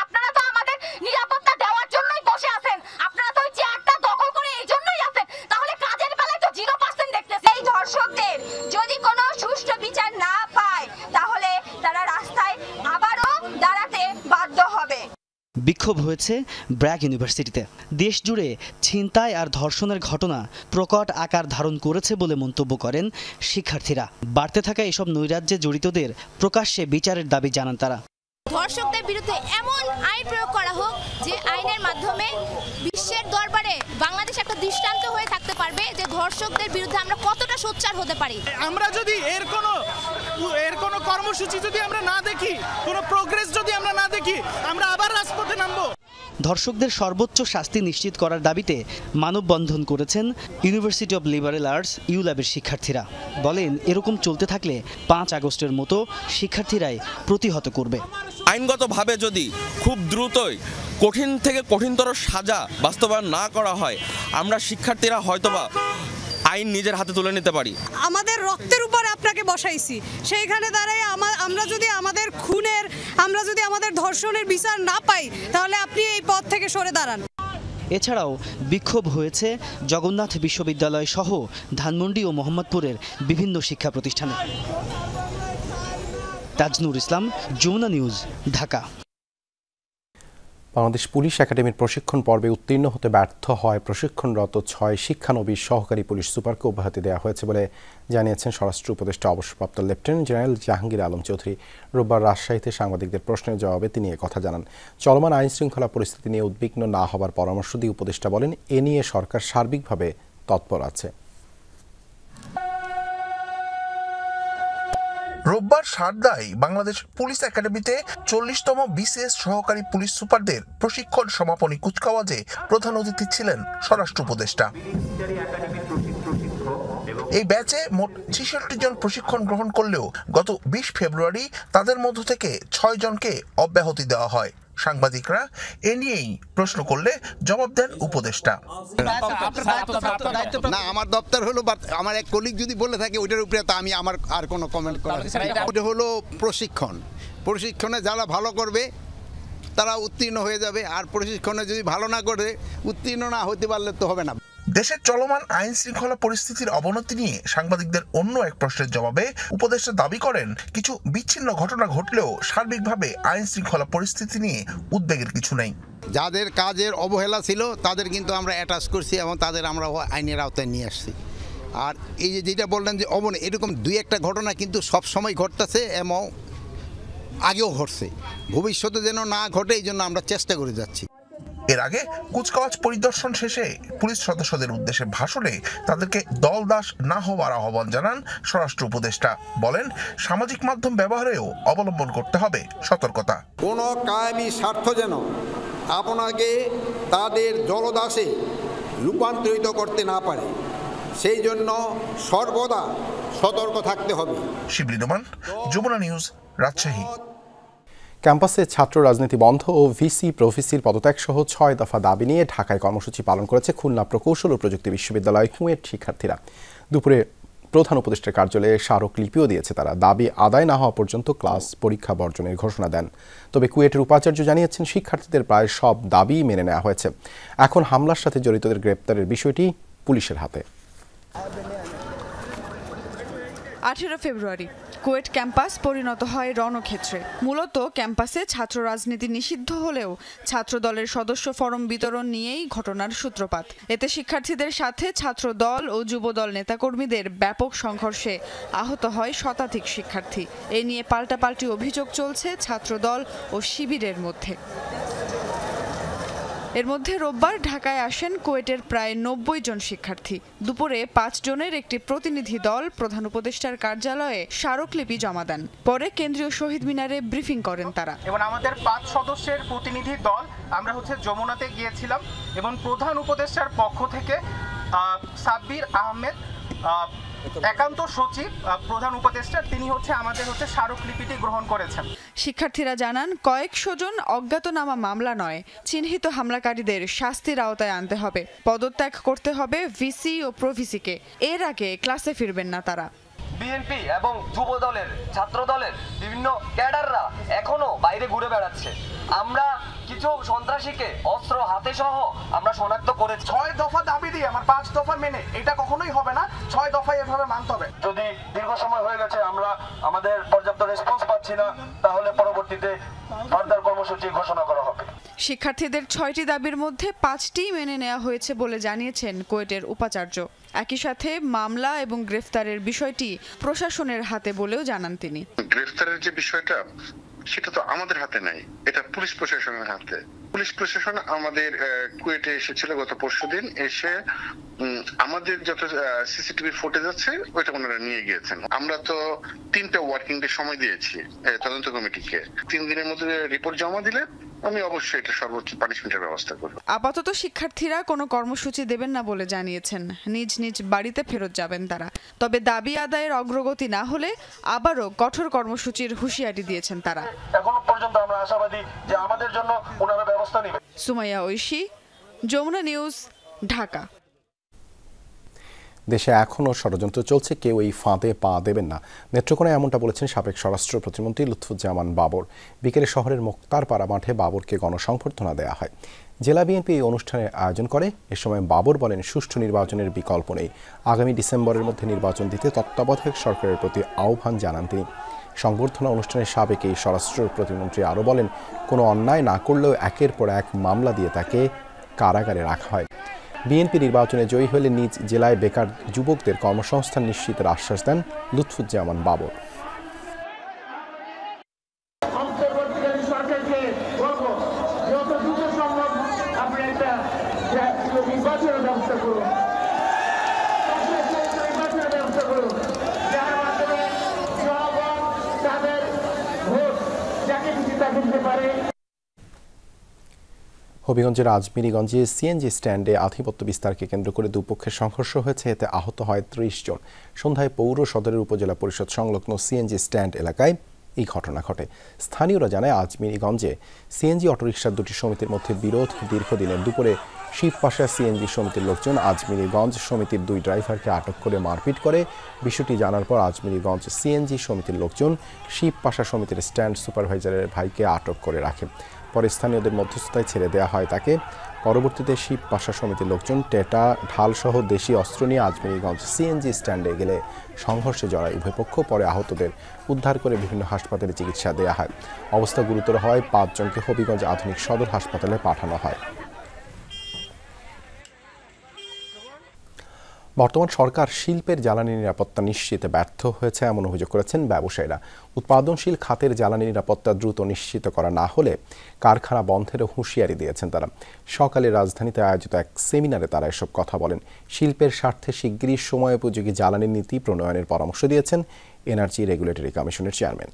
S23: আপনারা তো আমাদের নিরাপত্তা দেওয়ার জন্যই বসে আছেন, আপনারা তো চেয়ারটা দখল করে এই জন্যই আছেন, তাহলে কাজের বেলায় তো 0% দেখতেছেন। এই ধর্ষকদের যদি কোনো সুষ্ঠু বিচার না পায় তাহলে তারা রাস্তায় আবারও দাঁড়াতে বাধ্য হবে।
S20: বিক্ষোভ হয়েছে ব্র্যাক ইউনিভার্সিটিতে। দেশ জুড়ে ছিনতাই আর ধর্ষণের ঘটনা প্রকট আকার ধারণ করেছে বলে মন্তব্য করেন শিক্ষার্থীরা। বাড়তে থাকা এসব নৈরাজ্যে জড়িতদের প্রকাশ্যে বিচারের দাবি জানান তারা।
S9: ধর্ষকদের বিরুদ্ধে এমন আইন প্রয়োগ করা হোক যে আইনের মাধ্যমে বিশ্বের দরবারে বাংলাদেশ একটা দৃষ্টান্ত হয়ে থাকতে পারবে যে ধর্ষকদের বিরুদ্ধে আমরা কতটা সোচ্চার হতে পারি।
S3: আমরা যদি এর কোনো কর্মসূচি যদি আমরা না দেখি, কোনো প্রোগ্রেস যদি আমরা না দেখি, আমরা আবার রাজপথে নামবো।
S20: ধর্ষকদের সর্বোচ্চ শাস্তি নিশ্চিত করার দাবিতে মানববন্ধন করেছেন ইউনিভার্সিটি অব লিবারেল আর্টস ইউল্যাবের শিক্ষার্থীরা। বলেন, এরকম চলতে থাকলে 5 আগস্টের মতো শিক্ষার্থীরাই প্রতিহত করবে।
S24: আইনগতভাবে যদি খুব দ্রুতই কঠিন থেকে কঠিনতর সাজা বাস্তবায়ন না করা হয়, আমরা শিক্ষার্থীরা হয়তোবা আইন নিজের হাতে তুলে নিতে পারি।
S25: আমাদের রক্তের উপর আপনাকে বসাইছি, সেইখানে দাঁড়ায় আমরা যদি আমাদের খুনের, আমরা যদি আমাদের ধর্ষণের বিচার না পাই, তাহলে আপনি এই পথ থেকে সরে দাঁড়ান।
S20: এছাড়াও বিক্ষোভ হয়েছে জগন্নাথ বিশ্ববিদ্যালয় সহ ধানমন্ডি ও মোহাম্মদপুরের বিভিন্ন শিক্ষা প্রতিষ্ঠানে। তাজনুর ইসলাম, যমুনা নিউজ, ঢাকা।
S2: বাংলাদেশ পুলিশ একাডেমির প্রশিক্ষণ পর্বে উত্তীর্ণ হতে ব্যর্থ হয় প্রশিক্ষণরত 6 শিক্ষানবিশ সহকারী পুলিশ সুপারকে অব্যাহতি দেওয়া হয়েছে বলে জানিয়েছেন স্বরাষ্ট্র উপদেষ্টা অবসরপ্রাপ্ত লেফটেন্যান্ট জেনারেল জাহাঙ্গীর আলম চৌধুরী। রোববার রাজশাহীতে সাংবাদিকদের প্রশ্নের জবাবে তিনি কথা জানান। চলমান আইন শৃঙ্খলা পরিস্থিতি নিয়ে উদ্বিগ্ন না হবার পরামর্শ দিয়ে উপদেষ্টা বলেন, এ নিয়ে সরকার সার্বিকভাবে তৎপর আছে।
S26: রোববার সারদায় বাংলাদেশ পুলিশ একাডেমিতে 40তম বিসিএস সহকারী পুলিশ সুপারদের প্রশিক্ষণ সমাপনী কুচকাওয়াজে প্রধান অতিথি ছিলেন স্বরাষ্ট্র উপদেষ্টা। এই ব্যাচে মোট 66 জন প্রশিক্ষণ গ্রহণ করলেও গত 20 ফেব্রুয়ারি তাদের মধ্য থেকে 6 জনকে অব্যাহতি দেওয়া হয়। সাংবাদিকরা এ নিয়েই প্রশ্ন করলে জবাব দেন উপদেষ্টা।
S27: না, আমার দপ্তর হলো, আমার এক কলিগ যদি বলে থাকে ওইটার উপরে তো আমি আমার আর কোনো কমেন্ট করার, ওটা হলো প্রশিক্ষণে যারা ভালো করবে তারা উত্তীর্ণ হয়ে যাবে, আর প্রশিক্ষণে যদি ভালো না করে উত্তীর্ণ না হতে পারলে তো হবে না।
S26: দেশের চলমান আইন শৃঙ্খলা পরিস্থিতির অবনতি নিয়ে সাংবাদিকদের অন্য এক প্রশ্নের জবাবে উপদেষ্টা দাবি করেন, কিছু বিচ্ছিন্ন ঘটনা ঘটলেও সার্বিকভাবে আইন শৃঙ্খলা পরিস্থিতি নিয়ে উদ্বেগের কিছু নেই।
S27: যাদের কাজের অবহেলা ছিল তাদের কিন্তু আমরা অ্যাটাচ করছি এবং তাদের আমরা আইনের আওতায় নিয়ে আসছি। আর এই যে যেটা বললেন যে এরকম 2-1টা ঘটনা কিন্তু সব সময় ঘটতেছে এবং আগেও ঘটছে, ভবিষ্যতে যেন না ঘটে এই জন্য আমরা চেষ্টা করে যাচ্ছি।
S26: এর আগে কুচকাওয়াজ পরিদর্শন শেষে পুলিশ সদস্যদের উদ্দেশ্যে ভাষণে তাদেরকে দলদাস না হওয়ার আহ্বান জানান স্বরাষ্ট্র উপদেষ্টা। বলেন, সামাজিক মাধ্যম ব্যবহারেও অবলম্বন করতে হবে সতর্কতা।
S28: কোনো কায়েমি স্বার্থ যেন আপনাকে তাদের দলদাসে রূপান্তরিত করতে না পারে, সেই জন্য সর্বদা সতর্ক থাকতে হবে।
S26: শিবলি নোমান, যমুনা নিউজ, রাজশাহী।
S2: ক্যাম্পাসে ছাত্র রাজনীতি বন্ধ ও ভিসি প্রভিসির পদত্যাগ সহ 6 দফা দাবি নিয়ে ঢাকায় কর্মসূচি পালন করেছে খুলনা প্রকৌশল ও প্রযুক্তি বিশ্ববিদ্যালয় কুয়েট শিক্ষার্থীরা। দুপুরে প্রধান উপদেষ্টার কার্যালয়ে স্মারকলিপিও দিয়েছে তারা। দাবি আদায় না হওয়া পর্যন্ত ক্লাস পরীক্ষা বর্জনের ঘোষণা দেন। তবে কুয়েটের উপাচার্য জানিয়েছেন, শিক্ষার্থীদের প্রায় সব দাবি মেনে নেওয়া হয়েছে। এখন হামলার সাথে জড়িতদের গ্রেপ্তারের বিষয়টি পুলিশের হাতে।
S29: 18 ফেব্রুয়ারি কুয়েট ক্যাম্পাস পরিণত হয় রণক্ষেত্রে। মূলত ক্যাম্পাসে ছাত্র রাজনীতি নিষিদ্ধ হলেও ছাত্র দলের সদস্য ফরম বিতরণ নিয়েই ঘটনার সূত্রপাত। এতে শিক্ষার্থীদের সাথে ছাত্র দল ও যুবদল নেতাকর্মীদের ব্যাপক সংঘর্ষে আহত হয় শতাধিক শিক্ষার্থী। এ নিয়ে পাল্টাপাল্টি অভিযোগ চলছে ছাত্র দল ও শিবিরের মধ্যে। এর মধ্যে রোববার ঢাকায় আসেন কুয়েটের প্রায় 90 জন শিক্ষার্থী। দুপুরে 5 জনের একটি প্রতিনিধি দল প্রধান উপদেষ্টার কার্যালয়ে স্মারকলিপি জমা দেন। পরে কেন্দ্রীয় শহীদ মিনারে ব্রিফিং করেন তারা।
S30: এবং আমাদের 5 সদস্যের প্রতিনিধি দল আমরা যমুনাতে গিয়েছিলাম এবং প্রধান উপদেষ্টার পক্ষ থেকে সাব্বির আহমেদ একান্ত সচিব প্রধান উপদেষ্টা তিনি আমাদের স্মারকলিপিটি গ্রহণ করেছেন।
S29: শিক্ষার্থীরা জানান কয়েকশো জন অজ্ঞাতনামা মামলা নয়, চিহ্নিত হামলাকারীদের শাস্তির আওতায় আনতে হবে। পদত্যাগ করতে হবে ভিসি ও প্রভিসিকে। এর আগে ক্লাসে ফিরবেন না তারা।
S1: বিএনপি এবং যুব দলের, ছাত্র দলের বিভিন্ন ক্যাডাররা এখনো বাইরে ঘুরে বেড়াচ্ছে। আমরা কিছু সন্ত্রাসীকে অস্ত্র হাতে সহ আমরা শনাক্ত করেছি।
S30: 6 দফা দাবি দিয়ে আমার 5 দফা মেনে এটা কখনোই হবে না। 6 দফা এভাবে মানতে হবে।
S1: যদি দীর্ঘ সময় হয়ে গেছে আমরা আমাদের পর্যাপ্ত রেসপন্স পাচ্ছি না, তাহলে পরবর্তীতে ফার্দার কর্মসূচি ঘোষণা করা হবে।
S29: শিক্ষার্থীদের 6টি দাবির মধ্যে 5টি মেনে নেওয়া হয়েছে বলে জানিয়েছেন কুয়েটের উপাচার্য। একই সাথে মামলা এবং গ্রেফতারের বিষয়টি প্রশাসনের হাতে বলেও জানান তিনি।
S4: গ্রেফতারের যে বিষয়টা সেটা তো আমাদের হাতে নাই, এটা পুলিশ প্রশাসনের হাতে। পুলিশ প্রশাসন আমাদের কুয়েটে এসেছিল গত পরশুদিন, এসে আমাদের যত সিসিটিভি ফুটেজ আছে ওইটা ওনারা নিয়ে গিয়েছেন। আমরা তো 3টা ওয়ার্কিং ডে সময় দিয়েছি তদন্ত কমিটিকে। 3 দিনের মধ্যে রিপোর্ট জমা দিলে আমি অবশ্যই এটা সর্বোচ্চ পানিশমেন্টের ব্যবস্থা করব।
S29: আপাতত শিক্ষার্থীরা কোনো কর্মসূচি দেবেন না বলে জানিয়েছেন। নিজ নিজ বাড়িতে ফেরত যাবেন তারা। তবে দাবি আদায়ের অগ্রগতি না হলে আবারও কঠোর কর্মসূচির হুঁশিয়ারি দিয়েছেন তারা।
S1: এখনো পর্যন্ত আমরা আশাবাদী যে আমাদের জন্য ওনারা ব্যবস্থা নেবেন।
S29: সুমাইয়া ঐশী, যমুনা নিউজ, ঢাকা।
S2: দেশে এখনও ষড়যন্ত্র চলছে, কেউ এই ফাঁদে পা দেবেন না। নেত্রকোনায় এমনটা বলেছেন সাবেক স্বরাষ্ট্র প্রতিমন্ত্রী লুৎফুজ্জামান বাবর। বিকেলে শহরের মোক্তারপাড়া মাঠে বাবরকে গণসংবর্ধনা দেওয়া হয়। জেলা বিএনপি এই অনুষ্ঠানের আয়োজন করে। এ সময় বাবর বলেন, সুষ্ঠু নির্বাচনের বিকল্প নেই। আগামী ডিসেম্বরের মধ্যে নির্বাচন দিতে তত্ত্বাবধায়ক সরকারের প্রতি আহ্বান জানান তিনি। সংবর্ধনা অনুষ্ঠানে সাবেক এই স্বরাষ্ট্র প্রতিমন্ত্রী আরও বলেন, কোনো অন্যায় না করলেও একের পর এক মামলা দিয়ে তাকে কারাগারে রাখা হয়। বিএনপি নির্বাচনে জয়ী হলে নিজ জেলায় বেকার যুবকদের কর্মসংস্থান নিশ্চিতের আশ্বাস দেন লুৎফুজ্জামান বাবর। হবিগঞ্জের আজমিরিগঞ্জে সিএনজি স্ট্যান্ডে আধিপত্য বিস্তারকে কেন্দ্র করে দুপক্ষের সংঘর্ষ হয়েছে, এতে আহত হয় 30 জন। সন্ধ্যায় পৌর সদরের উপজেলা পরিষদ সংলগ্ন সিএনজি স্ট্যান্ড এলাকায় এই ঘটনা ঘটে। স্থানীয়রা জানায়, আজমিরিগঞ্জে সিএনজি অটোরিকশার দুটি সমিতির মধ্যে বিরোধ দীর্ঘদিনের। দুপুরে শিবপাশা সিএনজি সমিতির লোকজন আজমিরিগঞ্জ সমিতির 2 ড্রাইভারকে আটক করে মারপিট করে। বিষয়টি জানার পর আজমিরিগঞ্জ সিএনজি সমিতির লোকজন শিবপাশা সমিতির স্ট্যান্ড সুপারভাইজারের ভাইকে আটক করে রাখে। পরে স্থানীয়দের মধ্যস্থতায় ছেড়ে দেওয়া হয় তাকে। পরবর্তীতে শিবপাশা সমিতির লোকজন টেটা, ঢালসহ দেশি অস্ত্র নিয়ে আজমিরিগঞ্জ সিএনজি স্ট্যান্ডে গেলে সংঘর্ষে জড়ায় উভয় পক্ষ। পরে আহতদের উদ্ধার করে বিভিন্ন হাসপাতালে চিকিৎসা দেওয়া হয়। অবস্থা গুরুতর হওয়ায় 5 জনকে হবিগঞ্জ আধুনিক সদর হাসপাতালে পাঠানো হয়। বর্তমান সরকার শিল্পের জ্বালানি নিরাপত্তা নিশ্চিতে ব্যর্থ হয়েছে এমন অভিযোগ করেছেন ব্যবসায়ীরা। উৎপাদনশীল খাতের জ্বালানি নিরাপত্তা দ্রুত নিশ্চিত করা না হলে কারখানা বন্ধেরও হুঁশিয়ারি দিয়েছেন তারা। সকালে রাজধানীতে আয়োজিত এক সেমিনারে তারা এসব কথা বলেন। শিল্পের স্বার্থে শিগগিরই সময়োপযোগী জ্বালানি নীতি প্রণয়নের পরামর্শ দিয়েছেন এনার্জি রেগুলেটরি কমিশনের চেয়ারম্যান।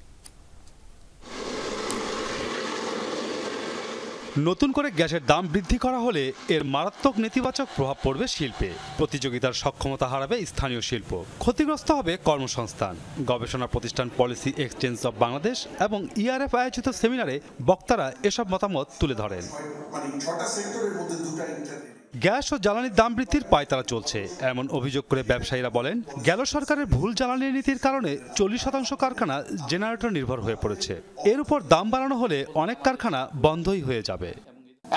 S5: নতুন করে গ্যাসের দাম বৃদ্ধি করা হলে এর মারাত্মক নেতিবাচক প্রভাব পড়বে শিল্পে। প্রতিযোগিতার সক্ষমতা হারাবে স্থানীয় শিল্প, ক্ষতিগ্রস্ত হবে কর্মসংস্থান। গবেষণা প্রতিষ্ঠান পলিসি এক্সচেঞ্জ অব বাংলাদেশ এবং ইআরএফ আয়োজিত সেমিনারে বক্তারা এসব মতামত তুলে ধরেন। গ্যাস ও জ্বালানির দাম বৃদ্ধির পায়তারা চলছে এমন অভিযোগ করে ব্যবসায়ীরা বলেন, গেল সরকারের ভুল জ্বালানি নীতির কারণে 40% কারখানা জেনারেটর নির্ভর হয়ে পড়েছে। এর উপর দাম বাড়ানো হলে অনেক কারখানা বন্ধই হয়ে যাবে।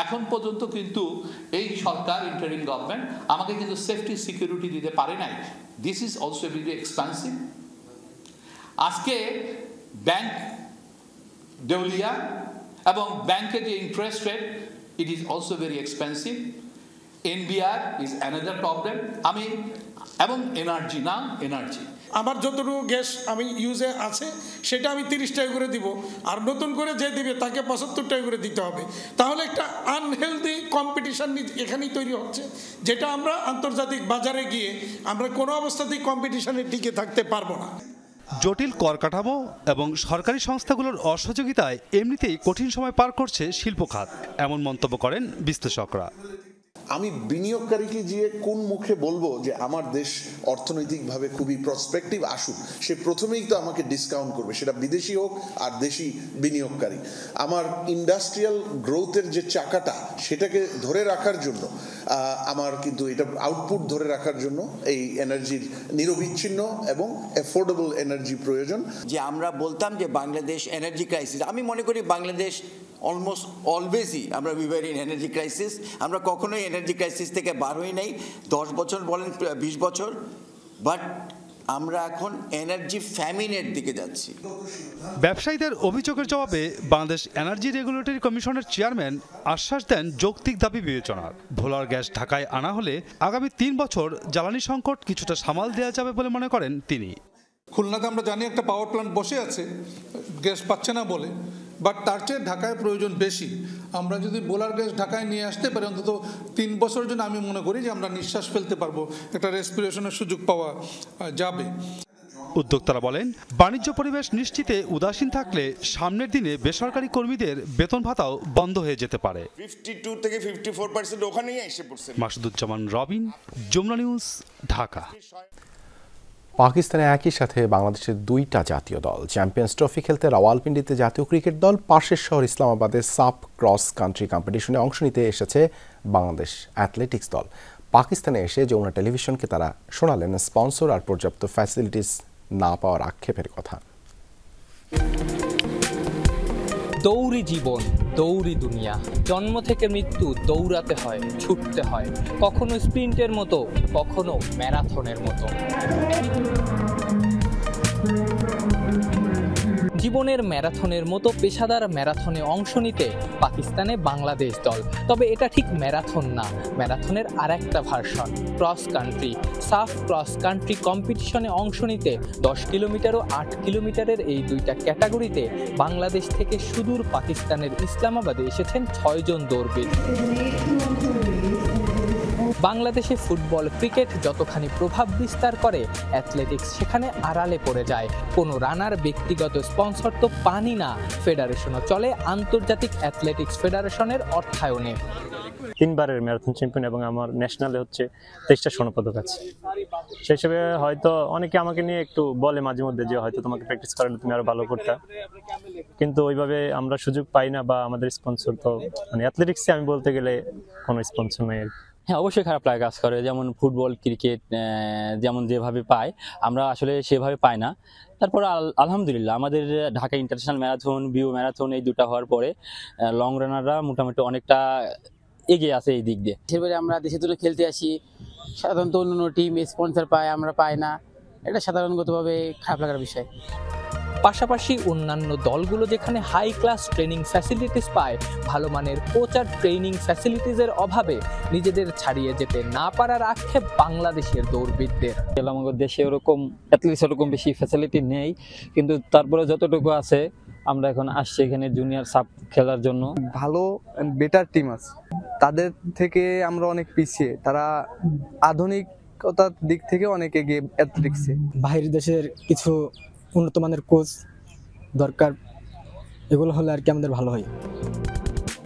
S6: এখন পর্যন্ত কিন্তু এই সরকার, ইন্টারিম গভর্নমেন্ট আমাকে কিন্তু সেফটি সিকিউরিটি দিতে পারে নাই। This is also very expensive. আজকে ব্যাংক দেউলিয়া এবং ব্যাংকের যে interest rate, it is also very expensive. NBR is another problem. এবং এনার্জি
S10: আমার যতটুকু গ্যাস আমি ইউজে আছে সেটা আমি 30 টাকা করে দিব, আর নতুন করে যে দিবে তাকে 75 টাকা করে দিতে হবে। তাহলে একটা আনহেলদি কম্পিটিশন এখানেই তৈরি হচ্ছে, যেটা আমরা আন্তর্জাতিক বাজারে গিয়ে আমরা কোনো অবস্থাতেই কম্পিটিশনে টিকে থাকতে পারবো না।
S5: জটিল কর কাঠামো এবং সরকারি সংস্থাগুলোর অসহযোগিতায় এমনিতেই কঠিন সময় পার করছে শিল্প খাত, এমন মন্তব্য করেন বিশ্লেষকরা।
S7: আমি বিনিয়োগকারীকে গিয়ে কোন মুখে বলবো যে আমার দেশ অর্থনৈতিকভাবে খুবই প্রসপেক্টিভ আসুক, সে প্রথমেই তো আমাকে ডিসকাউন্ট করবে, সেটা বিদেশি হোক আর দেশি বিনিয়োগকারী। আমার ইন্ডাস্ট্রিয়াল গ্রোথের যে চাকাটা সেটাকে ধরে রাখার জন্য আমার কিন্তু এটা আউটপুট ধরে রাখার জন্য এই এনার্জির নিরবিচ্ছিন্ন এবং অ্যাফোর্ডেবল এনার্জি প্রয়োজন।
S11: যে আমরা বলতাম যে বাংলাদেশ এনার্জি ক্রাইসিস, আমি মনে করি বাংলাদেশ অলমোস্ট অলওয়েজই আমরা উইভার ইন এনার্জি ক্রাইসিস। আমরা কখনোই এনার্জি ক্রাইসিস থেকে বার হই নাই, 10 বছর বলেন 20 বছর, বাট আমরা এখন এনার্জি ফ্যামিনের দিকে যাচ্ছি।
S5: ব্যবসায়ীদের অভিযোগের জবাবে বাংলাদেশ এনার্জি রেগুলেটরি কমিশনের চেয়ারম্যান আশ্বাস দেন যৌক্তিক দাবি বিবেচনার। ভোলার গ্যাস ঢাকায় আনা হলে আগামী 3 বছর জ্বালানি সংকট কিছুটা সামাল দেওয়া যাবে বলে মনে করেন তিনি।
S12: খুলনাতে আমরা জানি একটা পাওয়ার প্ল্যান্ট বসে আছে, গ্যাস পাচ্ছে না বলে, বাট তার চেয়ে ঢাকায় প্রয়োজন বেশি। আমরা যদি বোলার গ্যাস ঢাকায় নিয়ে আসতে পারি অন্তত 3 বছরের জন্য, আমি মনে করি যে আমরা নিঃশ্বাস ফেলতে পারবো, একটা রেসপিরেশনের সুযোগ পাওয়া যাবে।
S5: উদ্যোক্তারা বলেন, বাণিজ্য পরিবেশ নিশ্চিতে উদাসীন থাকলে সামনের দিনে বেসরকারি কর্মীদের বেতন ভাতাও বন্ধ হয়ে যেতে পারে।
S13: 52 থেকে 54% ওখানেই এসে পড়ছে।
S5: মাসুদুজ্জামান রবিন, যমুনা নিউজ, ঢাকা।
S2: পাকিস্তানে একই সাথে বাংলাদেশের 2টা জাতীয় দল চ্যাম্পিয়ন্স ট্রফি খেলতে রাওয়ালপিন্ডিতে জাতীয় ক্রিকেট দল, পাশের শহর ইসলামাবাদে সাফ ক্রস কান্ট্রি কম্পিটিশনে অংশ নিতে এসেছে বাংলাদেশ অ্যাথলেটিক্স দল। পাকিস্তানে এসে যমুনা টেলিভিশনকে তারা শোনালেন স্পন্সর আর পর্যাপ্ত ফ্যাসিলিটিস না পাওয়ার আক্ষেপের কথা।
S14: দৌড়ি জীবন, দৌড়ি দুনিয়া, জন্ম থেকে মৃত্যু দৌড়াতে হয়, ছুটতে হয়, কখনো স্প্রিন্টের মতো, কখনো ম্যারাথনের মতো। জীবনের ম্যারাথনের মতো পেশাদার ম্যারাথনে অংশ নিতে পাকিস্তানে বাংলাদেশ দল। তবে এটা ঠিক ম্যারাথন না, ম্যারাথনের আরেকটা ভার্সন, ক্রস কান্ট্রি। সাফ ক্রস কান্ট্রি কম্পিটিশনে অংশ নিতে 10 কিলোমিটার ও 8 কিলোমিটারের এই 2টা ক্যাটাগরিতে বাংলাদেশ থেকে সুদূর পাকিস্তানের ইসলামাবাদে এসেছেন 6 জন দৌড়বিদ। বাংলাদেশে ফুটবল, ক্রিকেট যতখানি প্রভাব বিস্তার করে, অ্যাথলেটিক্স সেখানে আড়ালে পড়ে যায়। কোনো রানার ব্যক্তিগত স্পন্সর তো পানি না, ফেডারেশনও চলে আন্তর্জাতিক অ্যাথলেটিক্স ফেডারেশনের অর্থায়নে।
S15: 3 বারের ম্যারাথন চ্যাম্পিয়ন এবং আমার ন্যাশনালে হচ্ছে 23টা স্বর্ণপদক আছে। সেই হিসেবে হয়তো অনেকে আমাকে নিয়ে একটু বলে মাঝে মধ্যে যে হয়তো তোমাকে প্র্যাকটিস করালে তুমি আরো ভালো করতে, কিন্তু ওইভাবে আমরা সুযোগ পাই না বা আমাদের স্পন্সর তো মানে অ্যাথলেটিক্সে আমি বলতে গেলে কোনো স্পন্সর নেই।
S14: হ্যাঁ, অবশ্যই খারাপ লাগে কাজ করে। যেমন ফুটবল, ক্রিকেট যেমন যেভাবে পায় আমরা আসলে সেভাবে পাই না। তারপর আলহামদুলিল্লাহ আমাদের ঢাকা ইন্টারন্যাশনাল ম্যারাথন, বিউ ম্যারাথন এই 2টা হওয়ার পরে লং রানাররা মোটামুটি অনেকটা এগিয়ে আছে এই দিক দিয়ে।
S16: সেবারে আমরা দেশে তুলে খেলতে আসি, সাধারণত অন্য টিম স্পন্সর পায়, আমরা পাই না, এটা সাধারণগতভাবে খারাপ লাগার বিষয়।
S14: পাশাপাশি অন্যান্য দলগুলো যেখানে হাই ক্লাস ট্রেনিং ফ্যাসিলিটিস পায়, ভালো মানের কোচ আর ট্রেনিং ফ্যাসিলিটিসের অভাবে নিজেদের ছাড়িয়ে যেতে না পারার আক্ষেপ বাংলাদেশের দৌড়বিদদের।
S15: আমাদের দেশে ওরকম অ্যাথলেটিক্স ওরকম বেশি ফ্যাসিলিটি নেই, কিন্তু তারপরে যতটুকু আছে আমরা এখন আসছি এখানে জুনিয়র সাব খেলার জন্য।
S17: ভালো বেটার টিম আছে, তাদের থেকে আমরা অনেক পিছিয়ে, তারা আধুনিকতার দিক থেকে অনেক এগিয়ে অ্যাথলেটিক্সে।
S16: বাইরের দেশের কিছু উন্নত মানের কোচ দরকার, এগুলো হলে আর কি আমাদের ভালো হয়।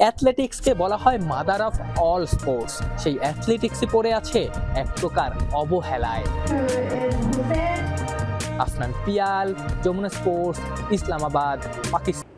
S14: অ্যাথলেটিক্সকে বলা হয় মাদার অফ অল স্পোর্টস, সেই অ্যাথলেটিক্সই পড়ে আছে এক প্রকার অবহেলায়। আফনান পিয়াল, যমুনা স্পোর্টস, ইসলামাবাদ, পাকিস্তান।